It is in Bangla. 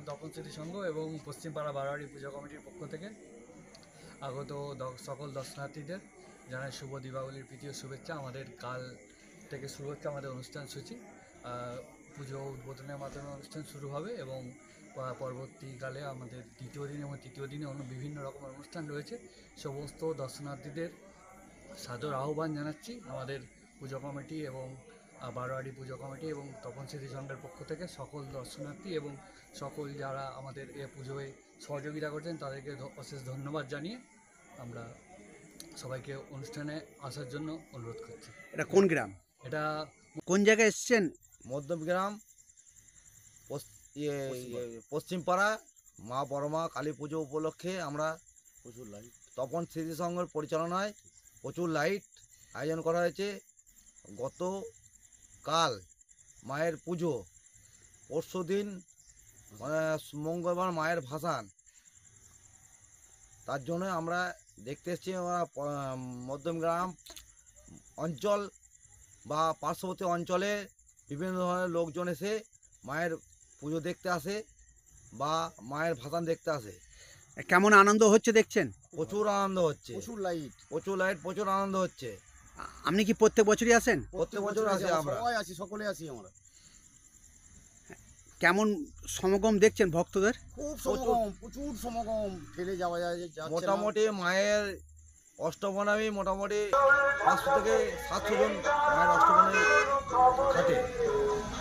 তপন স্মৃতি সংঘ এবং পশ্চিমপাড়া বারোয়ারি পূজা কমিটির পক্ষ থেকে আগত সকল দর্শনার্থীদের জানাই শুভ দীপাবলির প্রীতি ও শুভেচ্ছা। আমাদের কাল থেকে শুরু হচ্ছে আমাদের অনুষ্ঠান সূচি। পুজো উদ্বোধনের মাধ্যমে অনুষ্ঠান শুরু হবে এবং পরবর্তীকালে আমাদের দ্বিতীয় দিন এবং তৃতীয় দিনে অন্য বিভিন্ন রকমের অনুষ্ঠান রয়েছে। সমস্ত দর্শনার্থীদের সাদর আহ্বান জানাচ্ছি আমাদের পুজো কমিটি এবং বারোয়ারি পুজো কমিটি এবং তপন স্মৃতি সংঘের পক্ষ থেকে সকল দর্শনার্থী এবং সকল যারা আমাদের এ পুজোয় সহযোগিতা করছেন তাদেরকে অশেষ ধন্যবাদ জানিয়ে আমরা সবাইকে অনুষ্ঠানে আসার জন্য অনুরোধ করছি। এটা কোন গ্রাম, এটা কোন জায়গায় এসেছেন? মধ্যমগ্রাম পশ্চিমপাড়া মা বড়মা কালী পুজো উপলক্ষে আমরা প্রচুর লাইট তপন স্মৃতি সংঘের পরিচালনায় প্রচুর লাইট আয়োজন করা হয়েছে। গতকাল মায়ের পুজো, পরশু দিন মঙ্গলবার মায়ের ভাসান, তার জন্য আমরা দেখতে এসেছি মধ্যমগ্রাম অঞ্চল বা পার্শ্ববর্তী অঞ্চলে বিভিন্ন ধরনের লোকজন এসে মায়ের পুজো দেখতে আসে বা মায়ের ভাসান দেখতে আসে। কেমন আনন্দ হচ্ছে দেখছেন? প্রচুর আনন্দ হচ্ছে, প্রচুর লাইট, প্রচুর আনন্দ হচ্ছে। আপনি কি প্রত্যেক বছরই আসেন? প্রত্যেক বছর আসি আমরা, সবাই আসি, সকলে আসি আমরা। কেমন সমাগম দেখছেন ভক্তদের? খুব সমাগম, প্রচুর সমাগম, ঠেলে যাওয়া যায় যাচ্ছে না। মোটামুটি মায়ের অষ্টমনামী মোটামুটি 500 থেকে 700 জন মায়ের অষ্টমনামী ঘাটে।